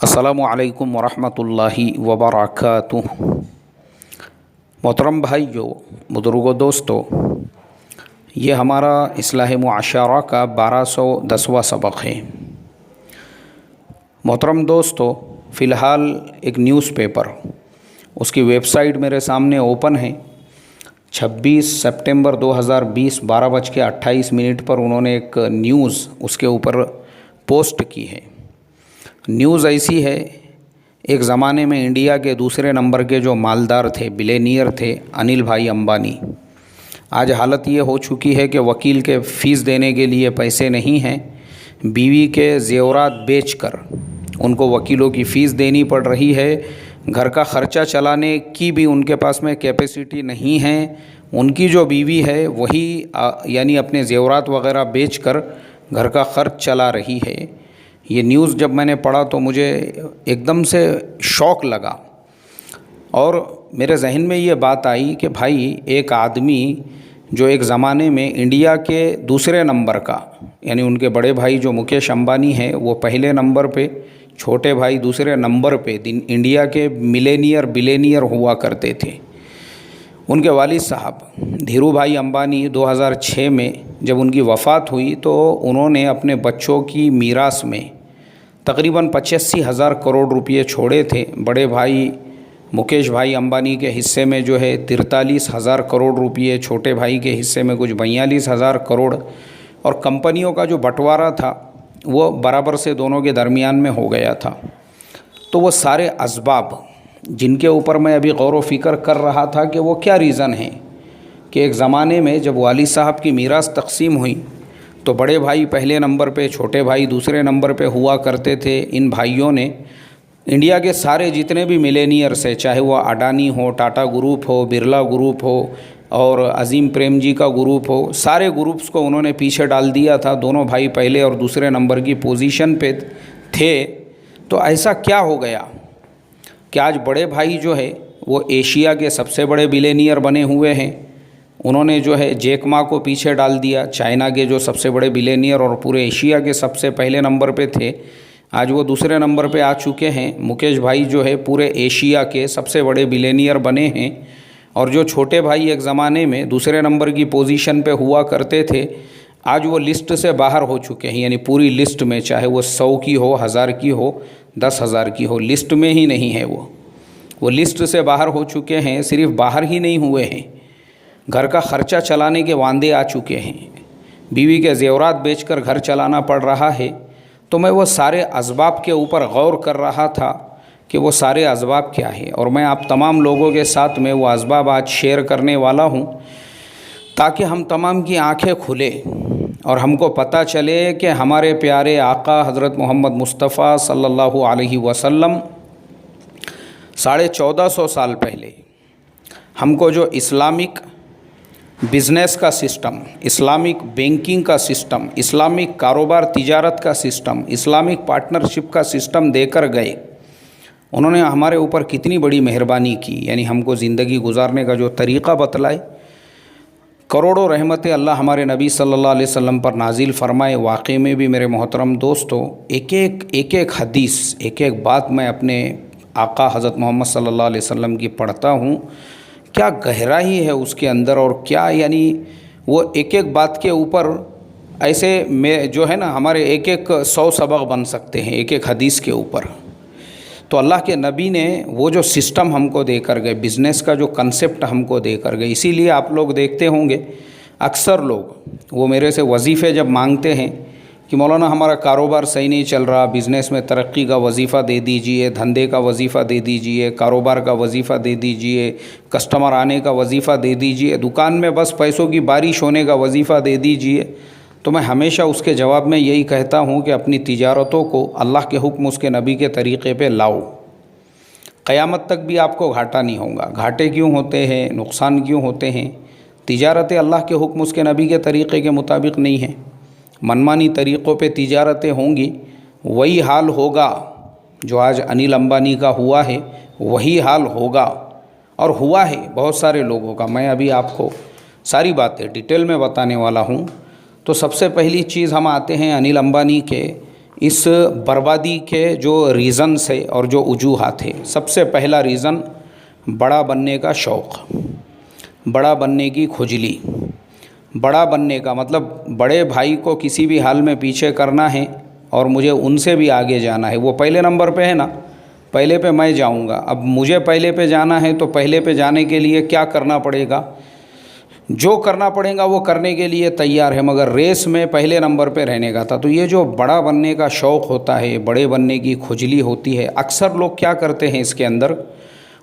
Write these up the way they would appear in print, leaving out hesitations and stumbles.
अस्सलामुअलैकुम वरहमतुल्लाहि वबरकातुहू। मोहतरम भाइयों, बुज़ुर्गों, दोस्तों, ये हमारा इस्लाह मुआशरा का 1210वां सबक है। मोहतरम दोस्तों, फ़िलहाल एक न्यूज़पेपर, उसकी वेबसाइट मेरे सामने ओपन है। 26 सितंबर 2020 12:28 पर उन्होंने एक न्यूज़ उसके ऊपर पोस्ट की है। न्यूज़ ऐसी है, एक ज़माने में इंडिया के दूसरे नंबर के जो मालदार थे, बिलियनियर थे, अनिल भाई अंबानी, आज हालत ये हो चुकी है कि वकील के फ़ीस देने के लिए पैसे नहीं हैं। बीवी के ज़ेवरात बेचकर उनको वकीलों की फ़ीस देनी पड़ रही है। घर का ख़र्चा चलाने की भी उनके पास में कैपेसिटी नहीं है। उनकी जो बीवी है वही यानी अपने ज़ेवरात वग़ैरह बेचकर घर का ख़र्च चला रही है। ये न्यूज़ जब मैंने पढ़ा तो मुझे एकदम से शौक़ लगा और मेरे जहन में ये बात आई कि भाई, एक आदमी जो एक ज़माने में इंडिया के दूसरे नंबर का, यानी उनके बड़े भाई जो मुकेश अंबानी हैं वो पहले नंबर पे, छोटे भाई दूसरे नंबर पे इंडिया के मिलेनियर बिलियनियर हुआ करते थे। उनके वालिद साहब धीरू भाई अंबानी 2006 में जब उनकी वफ़ात हुई तो उन्होंने अपने बच्चों की मीरास में तकरीबन 85,000 करोड़ रुपए छोड़े थे। बड़े भाई मुकेश भाई अंबानी के हिस्से में जो है 43,000 करोड़ रुपए, छोटे भाई के हिस्से में कुछ 42,000 करोड़, और कंपनियों का जो बंटवारा था वो बराबर से दोनों के दरमियान में हो गया था। तो वो सारे असबाब जिनके ऊपर मैं अभी गौर व फिक्र कर रहा था कि वो क्या रीज़न है कि एक ज़माने में जब वालिद साहब की मीरास तकसीम हुई तो बड़े भाई पहले नंबर पे, छोटे भाई दूसरे नंबर पे हुआ करते थे। इन भाइयों ने इंडिया के सारे जितने भी मिलेनियर्स है, चाहे वो अडानी हो, टाटा ग्रुप हो, बिरला ग्रुप हो और अजीम प्रेम जी का ग्रुप हो, सारे ग्रुप्स को उन्होंने पीछे डाल दिया था। दोनों भाई पहले और दूसरे नंबर की पोजीशन पे थे। तो ऐसा क्या हो गया कि आज बड़े भाई जो है वो एशिया के सबसे बड़े बिलियनियर बने हुए हैं। उन्होंने जो है जैक मा को पीछे डाल दिया, चाइना के जो सबसे बड़े बिलियनियर और पूरे एशिया के सबसे पहले नंबर पे थे, आज वो दूसरे नंबर पे आ चुके हैं। मुकेश भाई जो है पूरे एशिया के सबसे बड़े बिलियनियर बने हैं। और जो छोटे भाई एक ज़माने में दूसरे नंबर की पोजीशन पे हुआ करते थे, आज वो लिस्ट से बाहर हो चुके हैं। यानी पूरी लिस्ट में, चाहे वो 100 की हो, 1000 की हो, 10,000 की हो, लिस्ट में ही नहीं है। वो लिस्ट से बाहर हो चुके हैं। सिर्फ बाहर ही नहीं हुए हैं, घर का ख़र्चा चलाने के वांदे आ चुके हैं। बीवी के ज़ेवरात बेचकर घर चलाना पड़ रहा है। तो मैं वो सारे असबाब के ऊपर गौर कर रहा था कि वो सारे असबाब क्या है, और मैं आप तमाम लोगों के साथ में वो असबाब आज शेयर करने वाला हूँ ताकि हम तमाम की आँखें खुले और हमको पता चले कि हमारे प्यारे आका हज़रत मोहम्मद मुस्तफ़ा सल्लल्लाहु अलैहि वसल्लम 1450 साल पहले हमको जो इस्लामिक बिज़नेस का सिस्टम, इस्लामिक बैंकिंग का सिस्टम, इस्लामिक कारोबार तिजारत का सिस्टम, इस्लामिक पार्टनरशिप का सिस्टम देकर गए, उन्होंने हमारे ऊपर कितनी बड़ी मेहरबानी की। यानी हमको ज़िंदगी गुजारने का जो तरीक़ा बतलाए। करोड़ों रहमतें अल्लाह हमारे नबी सल्लल्लाहु अलैहि वसल्लम पर नाजिल फ़रमाए। वाक़ई में भी मेरे मोहतरम दोस्तों, एक एक हदीस, एक एक बात मैं अपने आका हज़रत मोहम्मद सल्लल्लाहु अलैहि वसल्लम की पढ़ता हूँ, क्या गहराई है उसके अंदर, और क्या यानी वो एक एक बात के ऊपर ऐसे में जो है ना, हमारे एक 100 सबक बन सकते हैं एक एक हदीस के ऊपर। तो अल्लाह के नबी ने वो जो सिस्टम हमको देकर गए, बिज़नेस का जो कंसेप्ट हमको देकर गए, इसीलिए आप लोग देखते होंगे अक्सर लोग वो मेरे से वजीफ़े जब मांगते हैं कि मौलाना हमारा कारोबार सही नहीं चल रहा, बिज़नेस में तरक्की का वजीफ़ा दे दीजिए, धंधे का वजीफ़ा दे दीजिए, कारोबार का वजीफ़ा दे दीजिए, कस्टमर आने का वजीफ़ा दे दीजिए, दुकान में बस पैसों की बारिश होने का वजीफ़ा दे दीजिए। तो मैं हमेशा उसके जवाब में यही कहता हूँ कि अपनी तिजारतों को अल्लाह के हुक्म, उसके नबी के तरीक़े पे लाओ। क़यामत तक भी आपको घाटा नहीं होगा। घाटे क्यों होते हैं, नुकसान क्यों होते हैं? तिजारतें अल्लाह के हुक्म, उसके नबी के तरीक़े के मुताबिक नहीं हैं। मनमानी तरीक़ों पे तिजारतें होंगी, वही हाल होगा जो आज अनिल अंबानी का हुआ है, वही हाल होगा और हुआ है बहुत सारे लोगों का। मैं अभी आपको सारी बातें डिटेल में बताने वाला हूँ। तो सबसे पहली चीज़ हम आते हैं अनिल अंबानी के इस बर्बादी के जो रीज़न्स है और जो वजूहात है, सबसे पहला रीज़न बड़ा बनने का शौक़, बड़ा बनने की खुजली। बड़ा बनने का मतलब बड़े भाई को किसी भी हाल में पीछे करना है और मुझे उनसे भी आगे जाना है। वो पहले नंबर पे है ना, पहले पे मैं जाऊंगा। अब मुझे पहले पे जाना है तो पहले पे जाने के लिए क्या करना पड़ेगा, जो करना पड़ेगा वो करने के लिए तैयार है, मगर रेस में पहले नंबर पे रहने का था। तो ये जो बड़ा बनने का शौक़ होता है, बड़े बनने की खुजली होती है, अक्सर लोग क्या करते हैं इसके अंदर,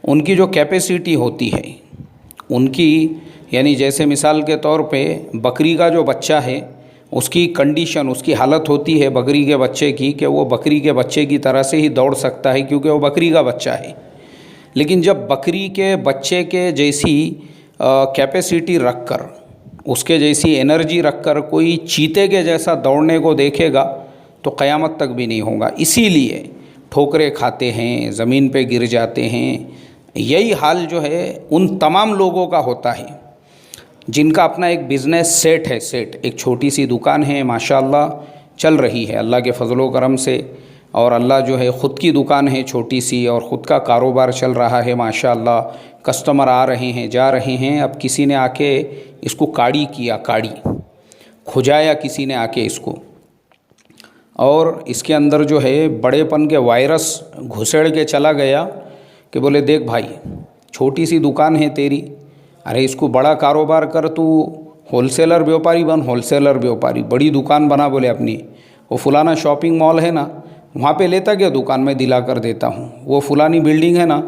उनकी जो कैपेसिटी होती है उनकी, यानी जैसे मिसाल के तौर पे बकरी का जो बच्चा है उसकी कंडीशन, उसकी हालत होती है बकरी के बच्चे की कि वो बकरी के बच्चे की तरह से ही दौड़ सकता है क्योंकि वो बकरी का बच्चा है। लेकिन जब बकरी के बच्चे के जैसी कैपेसिटी रखकर, उसके जैसी एनर्जी रखकर कोई चीते के जैसा दौड़ने को देखेगा तो क़यामत तक भी नहीं होगा। इसीलिए ठोकरें खाते हैं, ज़मीन पे गिर जाते हैं। यही हाल जो है उन तमाम लोगों का होता है जिनका अपना एक बिज़नेस सेट है। सेट एक छोटी सी दुकान है, माशाअल्लाह चल रही है अल्लाह के फ़ज़ल व करम से, और अल्लाह जो है ख़ुद की दुकान है छोटी सी और ख़ुद का कारोबार चल रहा है माशाअल्लाह। कस्टमर आ रहे हैं, जा रहे हैं। अब किसी ने आके इसको काड़ी किया, काड़ी खुजाया किसी ने आके इसको, और इसके अंदर जो है बड़ेपन के वायरस घुसेड़ के चला गया कि बोले देख भाई, छोटी सी दुकान है तेरी, अरे इसको बड़ा कारोबार कर, तू होलसेलर व्यापारी बन, होलसेलर व्यापारी, बड़ी दुकान बना बोले अपनी। वो फुलाना शॉपिंग मॉल है ना, वहाँ पे लेता क्या, दुकान में दिला कर देता हूँ। वो फुलानी बिल्डिंग है ना,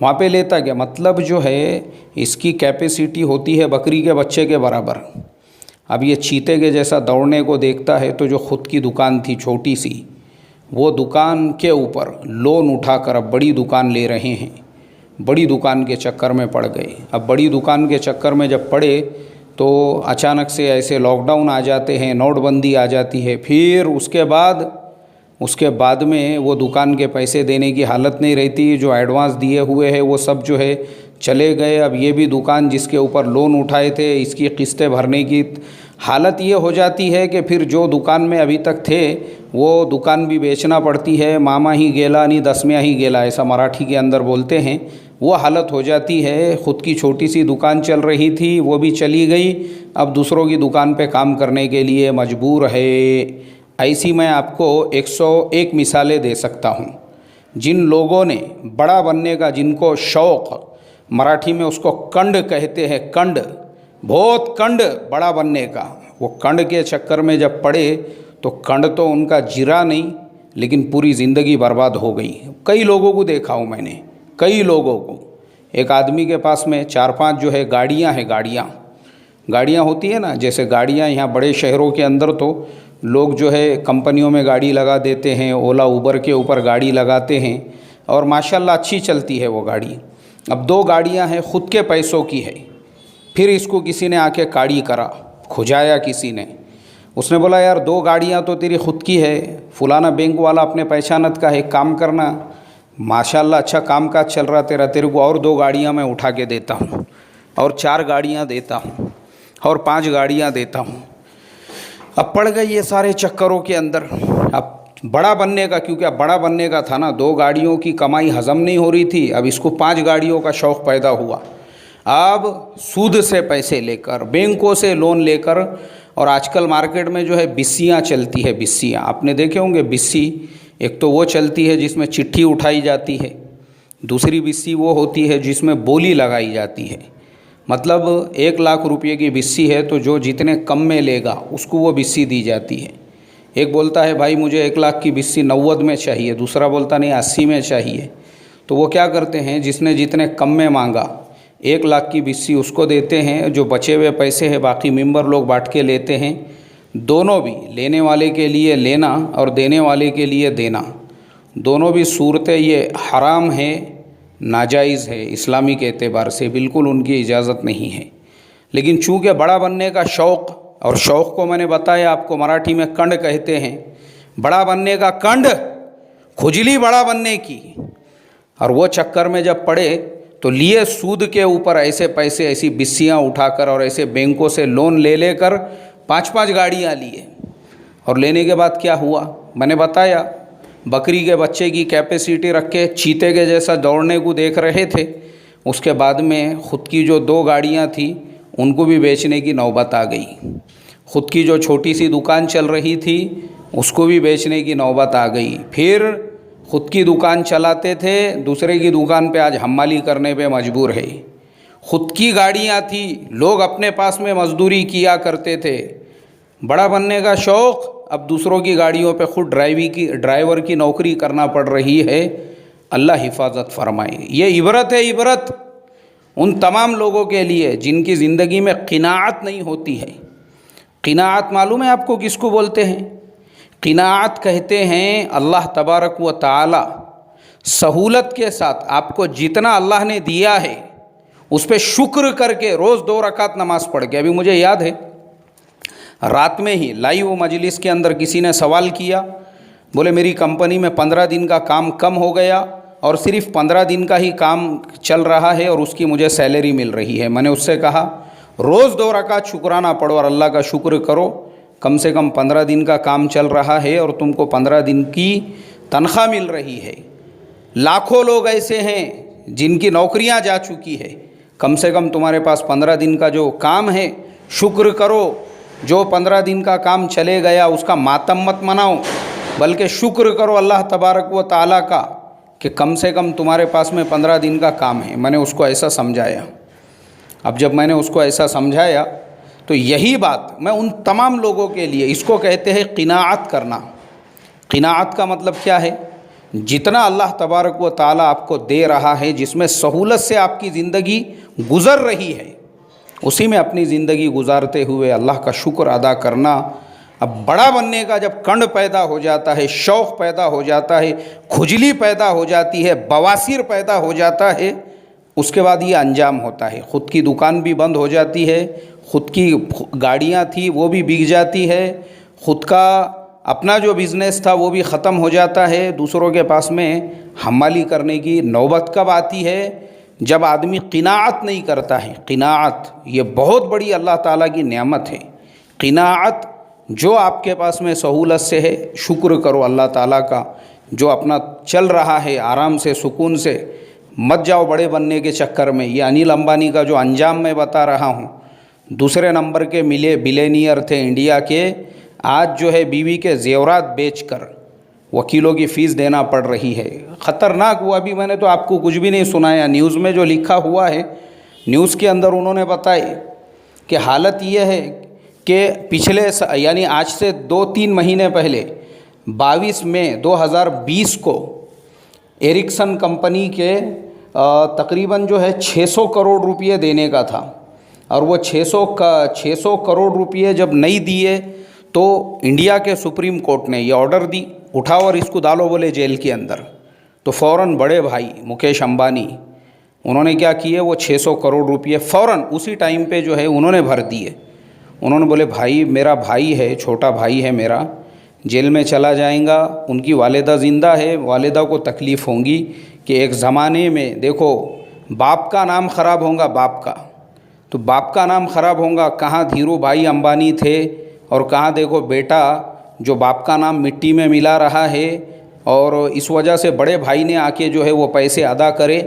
वहाँ पे लेता क्या। मतलब जो है इसकी कैपेसिटी होती है बकरी के बच्चे के बराबर। अब ये चीते के जैसा दौड़ने को देखता है तो जो ख़ुद की दुकान थी छोटी सी, वो दुकान के ऊपर लोन उठाकर अब बड़ी दुकान ले रहे हैं। बड़ी दुकान के चक्कर में पड़ गए। अब बड़ी दुकान के चक्कर में जब पड़े तो अचानक से ऐसे लॉकडाउन आ जाते हैं, नोटबंदी आ जाती है। फिर उसके बाद में वो दुकान के पैसे देने की हालत नहीं रहती। जो एडवांस दिए हुए हैं वो सब जो है चले गए। अब ये भी दुकान जिसके ऊपर लोन उठाए थे, इसकी किस्तें भरने की हालत ये हो जाती है कि फिर जो दुकान में अभी तक थे वो दुकान भी बेचना पड़ती है। मामा ही गेला नहीं दसम्या ही गेला, ऐसा मराठी के अंदर बोलते हैं। वो हालत हो जाती है। ख़ुद की छोटी सी दुकान चल रही थी, वो भी चली गई। अब दूसरों की दुकान पे काम करने के लिए मजबूर है। ऐसी मैं आपको 101 मिसालें दे सकता हूँ जिन लोगों ने बड़ा बनने का, जिनको शौक़, मराठी में उसको कंड कहते हैं, कंड, बहुत कंड बड़ा बनने का, वो कंड के चक्कर में जब पड़े तो कंड तो उनका जिरा नहीं, लेकिन पूरी ज़िंदगी बर्बाद हो गई। कई लोगों को देखा हूँ मैंने, कई लोगों को। एक आदमी के पास में 4-5 जो है गाड़ियाँ हैं, गाड़ियाँ होती है ना, जैसे गाड़ियाँ यहाँ बड़े शहरों के अंदर तो लोग जो है कंपनियों में गाड़ी लगा देते हैं, ओला उबर के ऊपर गाड़ी लगाते हैं और माशाल्लाह अच्छी चलती है वो गाड़ी। अब 2 गाड़ियाँ हैं, ख़ुद के पैसों की है। फिर इसको किसी ने आके काड़ी करा, खुजाया किसी ने। उसने बोला यार 2 गाड़ियाँ तो तेरी ख़ुद की है, फुलाना बैंक वाला अपने पहचानत का है, काम करना, माशाल्लाह अच्छा काम काज चल रहा तेरा, तेरे को और 2 गाड़ियाँ मैं उठा के देता हूँ, और 4 गाड़ियाँ देता हूँ, और 5 गाड़ियाँ देता हूँ। अब पड़ गई ये सारे चक्करों के अंदर। अब बड़ा बनने का, क्योंकि अब बड़ा बनने का था ना, 2 गाड़ियों की कमाई हज़म नहीं हो रही थी, अब इसको 5 गाड़ियों का शौक़ पैदा हुआ। अब सूद से पैसे लेकर, बैंकों से लोन लेकर, और आजकल मार्केट में जो है बिस्सियाँ चलती है, बिस्सियाँ आपने देखे होंगे। बिस्सी एक तो वो चलती है जिसमें चिट्ठी उठाई जाती है, दूसरी बिस्सी वो होती है जिसमें बोली लगाई जाती है। मतलब 1 लाख रुपये की बिस्सी है तो जो जितने कम में लेगा उसको वो बिस्सी दी जाती है। एक बोलता है भाई मुझे 1 लाख की बिस्सी 90 में चाहिए, दूसरा बोलता नहीं 80 में चाहिए। तो वो क्या करते हैं, जिसने जितने कम में मांगा 1 लाख की बिस्सी उसको देते हैं, जो बचे हुए पैसे हैं बाकी मेंबर लोग बांट के लेते हैं। दोनों भी, लेने वाले के लिए लेना और देने वाले के लिए देना, दोनों भी सूरतें ये हराम है, नाजायज़ है, इस्लामिक एतबार से बिल्कुल उनकी इजाज़त नहीं है। लेकिन चूँकि बड़ा बनने का शौक़, और शौक़ को मैंने बताया आपको मराठी में कंड कहते हैं, बड़ा बनने का कंड, खुजली बड़ा बनने की, और वो चक्कर में जब पड़े तो लिए सूद के ऊपर ऐसे पैसे, ऐसी बिस्सियाँ उठाकर और ऐसे बैंकों से लोन ले लेकर 5-5 गाड़ियाँ लिए। और लेने के बाद क्या हुआ, मैंने बताया बकरी के बच्चे की कैपेसिटी रख के चीते के जैसा दौड़ने को देख रहे थे। उसके बाद में ख़ुद की जो 2 गाड़ियाँ थी उनको भी बेचने की नौबत आ गई। ख़ुद की जो छोटी सी दुकान चल रही थी उसको भी बेचने की नौबत आ गई। फिर ख़ुद की दुकान चलाते थे, दूसरे की दुकान पे आज हम्माली करने पे मजबूर है। ख़ुद की गाड़ियाँ थी, लोग अपने पास में मजदूरी किया करते थे। बड़ा बनने का शौक़, अब दूसरों की गाड़ियों पे खुद ड्राइवर की नौकरी करना पड़ रही है। अल्लाह हिफाजत फरमाए। ये इबरत है, इबरत उन तमाम लोगों के लिए जिनकी ज़िंदगी में क़िनाअत नहीं होती है। क़िनाअत मालूम है आपको किसको बोलते हैं? क़िनाअत कहते हैं अल्लाह तबारक व तआला सहूलत के साथ आपको जितना अल्लाह ने दिया है उस पर शुक्र करके रोज़ 2 रकात नमाज़ पढ़ के। अभी मुझे याद है रात में ही लाइव मजलिस के अंदर किसी ने सवाल किया, बोले मेरी कंपनी में 15 दिन का काम कम हो गया और सिर्फ 15 दिन का ही काम चल रहा है और उसकी मुझे सैलरी मिल रही है। मैंने उससे कहा रोज़ 2 रकात शुक्राना पढ़ो और अल्लाह का शुक्र करो, कम से कम 15 दिन का काम चल रहा है और तुमको 15 दिन की तनख्वाह मिल रही है। लाखों लोग ऐसे हैं जिनकी नौकरियां जा चुकी है, कम से कम तुम्हारे पास 15 दिन का जो काम है शुक्र करो। जो 15 दिन का काम चले गया उसका मातम मत मनाओ, बल्कि शुक्र करो अल्लाह तबारक व तआला का कि कम से कम तुम्हारे पास में 15 दिन का काम है। मैंने उसको ऐसा समझाया। अब जब मैंने उसको ऐसा समझाया तो यही बात मैं उन तमाम लोगों के लिए, इसको कहते हैं क़िनाअत करना। क़िनाअत का मतलब क्या है? जितना अल्लाह तबारक व तआला आपको दे रहा है, जिसमें सहूलत से आपकी ज़िंदगी गुज़र रही है, उसी में अपनी ज़िंदगी गुजारते हुए अल्लाह का शुक्र अदा करना। अब बड़ा बनने का जब कंड पैदा हो जाता है, शौक़ पैदा हो जाता है, खुजली पैदा हो जाती है, बवासीर पैदा हो जाता है, उसके बाद ये अंजाम होता है। ख़ुद की दुकान भी बंद हो जाती है, ख़ुद की गाड़ियाँ थी वो भी बिक जाती है, ख़ुद का अपना जो बिज़नेस था वो भी ख़त्म हो जाता है। दूसरों के पास में हम्माली करने की नौबत कब आती है? जब आदमी क़िनाअत नहीं करता है। क़िनाअत ये बहुत बड़ी अल्लाह ताला की नेमत है। क़िनाअत जो आपके पास में सहूलत से है, शुक्र करो अल्लाह ताला का। जो अपना चल रहा है आराम से सुकून से, मत जाओ बड़े बनने के चक्कर में। ये अनिल अंबानी का जो अंजाम मैं बता रहा हूँ, दूसरे नंबर के बिलियनियर थे इंडिया के, आज जो है बीवी के जेवरात बेचकर वकीलों की फ़ीस देना पड़ रही है। ख़तरनाक हुआ। अभी मैंने तो आपको कुछ भी नहीं सुनाया, न्यूज़ में जो लिखा हुआ है, न्यूज़ के अंदर उन्होंने बताया कि हालत ये है कि पिछले यानी आज से 2-3 महीने पहले 22 मई 2020 को एरिक्सन कंपनी के तकरीबन जो है 600 करोड़ रुपये देने का था और वो 600 करोड़ रुपये जब नहीं दिए तो इंडिया के सुप्रीम कोर्ट ने ये ऑर्डर दी, उठाओ और इसको डालो बोले जेल के अंदर। तो फ़ौरन बड़े भाई मुकेश अंबानी उन्होंने क्या किए, वो 600 करोड़ रुपये फ़ौरन उसी टाइम पे जो है उन्होंने भर दिए। उन्होंने बोले भाई मेरा भाई है, छोटा भाई है मेरा, जेल में चला जाएगा, उनकी वालिदा ज़िंदा है, वालिदा को तकलीफ़ होंगी कि एक ज़माने में देखो बाप का नाम ख़राब होगा, बाप का तो बाप का नाम ख़राब होगा। कहाँ धीरू भाई अंबानी थे और कहाँ देखो बेटा जो बाप का नाम मिट्टी में मिला रहा है। और इस वजह से बड़े भाई ने आके जो है वो पैसे अदा करे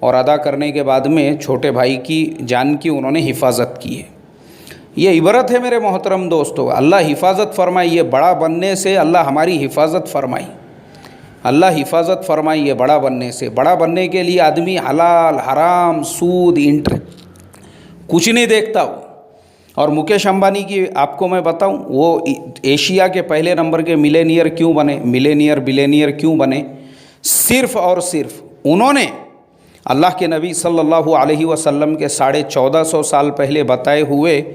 और अदा करने के बाद में छोटे भाई की जान की उन्होंने हिफाजत की है। ये इबरत है मेरे मोहतरम दोस्तों। अल्लाह हिफाजत फरमाई। ये बड़ा बनने से अल्लाह हमारी हिफाजत फरमाई, अल्लाह हिफाजत फरमाई। ये बड़ा बनने से, बड़ा बनने के लिए आदमी हलाल हराम सूद इंटरेस्ट कुछ नहीं देखता हो। और मुकेश अंबानी की आपको मैं बताऊं, वो एशिया के पहले नंबर के मिलेनियर क्यों बने, बिलियनियर क्यों बने? सिर्फ़ और सिर्फ उन्होंने अल्लाह के नबी सल्लल्लाहु अलैहि वसल्लम के 1450 साल पहले बताए हुए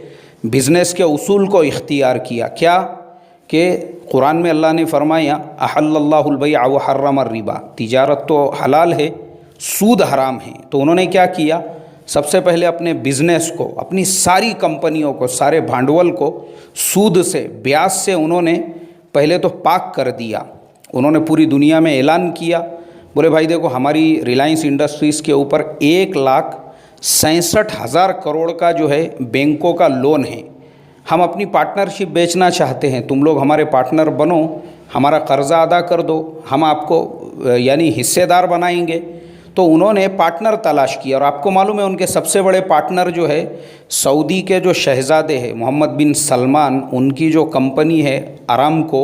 बिज़नेस के उसूल को इख्तियार किया। क्या कि कुरान में अल्लाह ने फरमाया अहल्लल्लाहुल बैअ व हर्रम रिबा, तिजारत तो हलाल है, सूद हराम है। तो उन्होंने क्या किया, सबसे पहले अपने बिज़नेस को, अपनी सारी कंपनियों को, सारे भांडवल को सूद से, ब्याज से उन्होंने पहले तो पाक कर दिया। उन्होंने पूरी दुनिया में ऐलान किया, बोले भाई देखो हमारी रिलायंस इंडस्ट्रीज़ के ऊपर 1,67,000 करोड़ का जो है बैंकों का लोन है। हम अपनी पार्टनरशिप बेचना चाहते हैं, तुम लोग हमारे पार्टनर बनो, हमारा कर्ज़ा अदा कर दो, हम आपको यानी हिस्सेदार बनाएंगे। तो उन्होंने पार्टनर तलाश किया और आपको मालूम है उनके सबसे बड़े पार्टनर जो है सऊदी के जो शहज़ादे हैं मोहम्मद बिन सलमान, उनकी जो कंपनी है अरामको,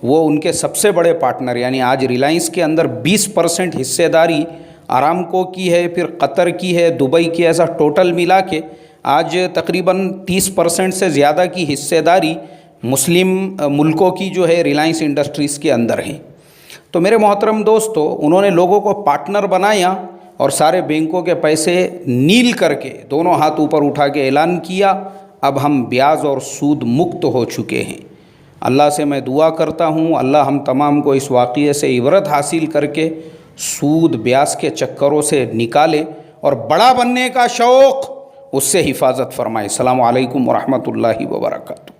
वो उनके सबसे बड़े पार्टनर, यानी आज रिलायंस के अंदर 20% हिस्सेदारी अरामको की है, फिर कतर की है, दुबई की, ऐसा टोटल मिला के आज तकरीबन 30% से ज़्यादा की हिस्सेदारी मुस्लिम मुल्कों की जो है रिलायंस इंडस्ट्रीज़ के अंदर है। तो मेरे मोहतरम दोस्तों, उन्होंने लोगों को पार्टनर बनाया और सारे बैंकों के पैसे नील करके दोनों हाथ ऊपर उठा के ऐलान किया, अब हम ब्याज और सूद मुक्त हो चुके हैं। अल्लाह से मैं दुआ करता हूँ, अल्लाह हम तमाम को इस वाक़ये से इबरत हासिल करके सूद ब्याज के चक्करों से निकाले और बड़ा बनने का शौक़ उससे हिफाजत फरमाए। अस्सलामु अलैकुम व रहमतुल्लाहि व बरकातुहू।